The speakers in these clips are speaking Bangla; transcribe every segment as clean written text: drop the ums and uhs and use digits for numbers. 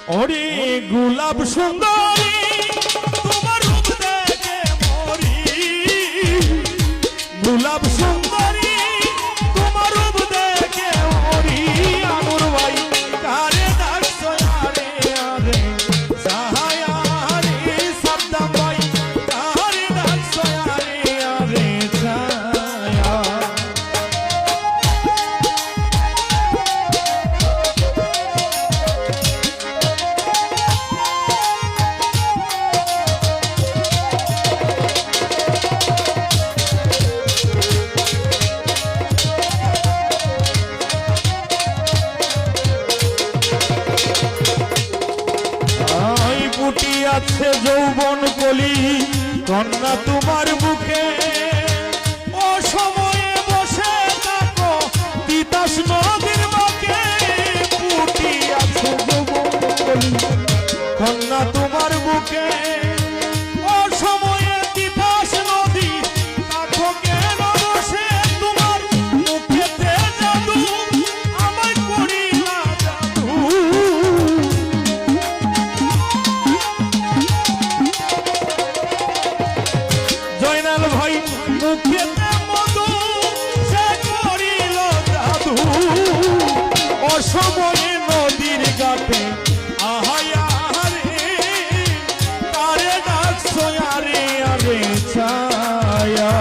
ওরে গোলাপ সুন্দরী তোমার রূপ দেখে মরি, গোলাপ সুন্দরী তোমার রূপ দেখে মরি। আনুর ভাই কারে ডাকছো আরে আরে সাহায়া রে, সাদ্দাম ভাই কারে ডাকছো আরে আরে ছায়া। আছে যৌবন কলি কন্যা তোমার বুকে, ও সময়ে বসে থাকো তিতাস নদীর বাঁকে। পুটি আছে যৌবন কলি কন্যা তোমার বুকে, ও সময়ে তিতাস নদী থাকো কেন বসে। তোমার মুখেতে জাদু আমায় করিলা জাদু, ভাই মুখেতে মধু সে করিল জাদু। অসময়ে নদীর ঘাটে আহায়া রে, কারে ডাকছো আরে আরে ছায়া।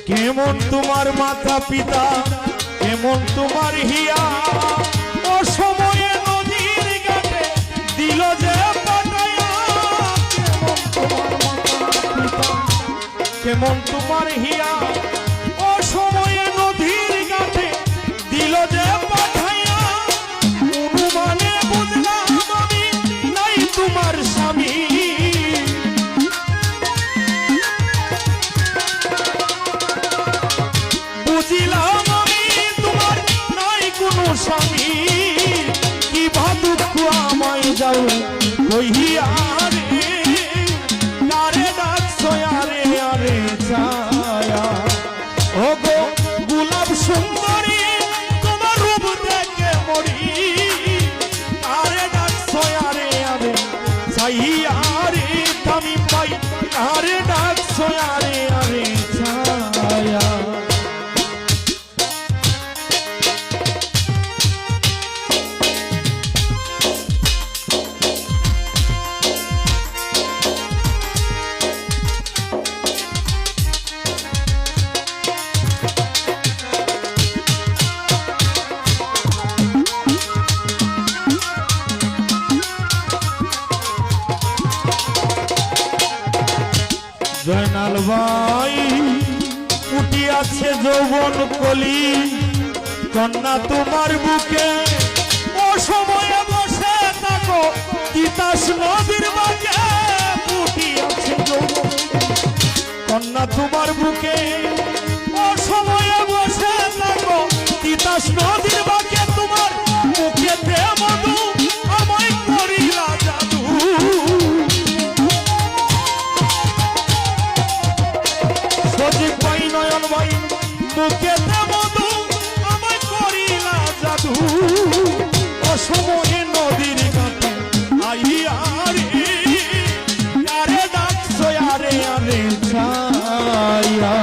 কেমন তোমার মাতা পিতা, কেমন তোমার হিয়া, ও সময়ে নদীর ঘাটে দিল যে পাঠায়া। কেমন তোমার হিয়া, ও সময়ে নদীর ঘাটে দিল যে পাঠায়া। অনুমানে বুঝলাম আমি নাই তোমার স্বামী, বুঝিলাম আমি তোমার নাই কোনো স্বামী। কি ভাদুক আমায় যাও কইয়া রে, কারে ডাকছো আরে আরে ছায়া। ও গো গোলাপ সুন্দরী তোমার রূপ দেখে মরি, কারে ডাকছো আরে আরে ছাইয়া রে। তামিম ভাই কারে ডাকছো আরে আরে ছায়া। জয়নাল ভাই উঠি আছে যৌবন কলি কন্যা তোমার বুকে, ও সময়ে বসে থাকো তিতাস নদীর বাঁকে। উঠি আছে যৌবন কন্যা তোমার বুকে, ও সময়ে বসে থাকো তিতাস নদীর বাঁকে। তোমার মুখেতে মধু আমায় করিলা জাদু, সজীব ভাই নয়ন ভাই মুখেতে মধু আমায় করিলা জাদু। অসময়ে নদীর ঘাটে আইয়া রে, কারে ডাকছো আরে আরে ছায়া।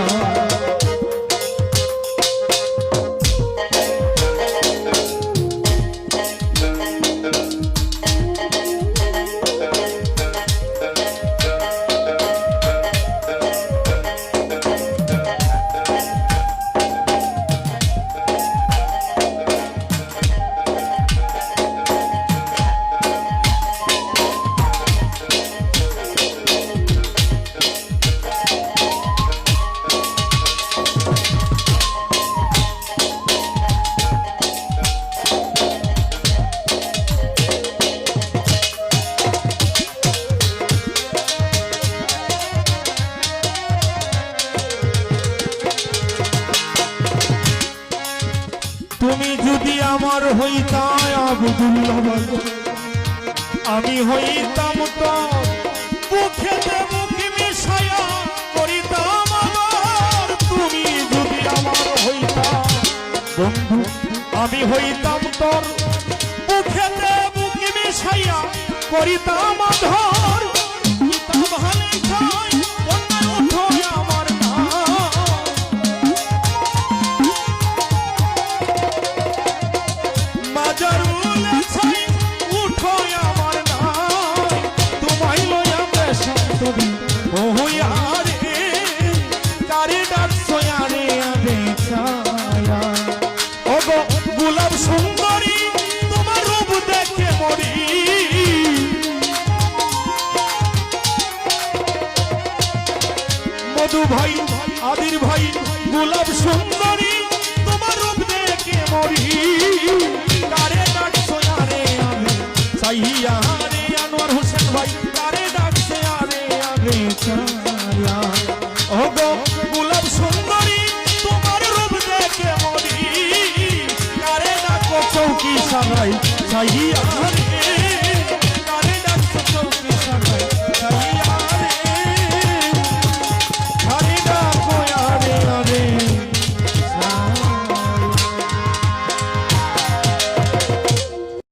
তুমি যদি আমার হইতাই আব্দুল্লাহ বাজার, আমি হইতাম তো বুকেতে বুক মিশায়া করিতাম আমার। তুমি যদি আমার হইতা বন্ধু, আমি হইতাম তোর বুকেতে বুক মিশাইয়া করিতাম ধর। ভালে খাই অন্যায় উঠো আমার না, মাজারুলে ছাই উঠো আমার না। তোমায় লয়া বেশান্তরি ও হইয়ারে, কারে ডাকছো আরে আরে ছায়া। ও গো গোলাপ সুন্দরী তোমার রূপ দেখে মরি। মধু ভাই আদির ভাই গোলাপ সুন্দরী তোমার রূপ দেখে মরি। কারে ডাকছো আরে আরে ছাইয়া রে, আনোয়ার হোসেন ভাই কারে ডাকছে আরে আরে ছায়া। ও গো গোলাপ সুন্দরী তোমার রূপ দেখে মরি। কারে ডাকো চৌকি সারাই ছাইয়া রে।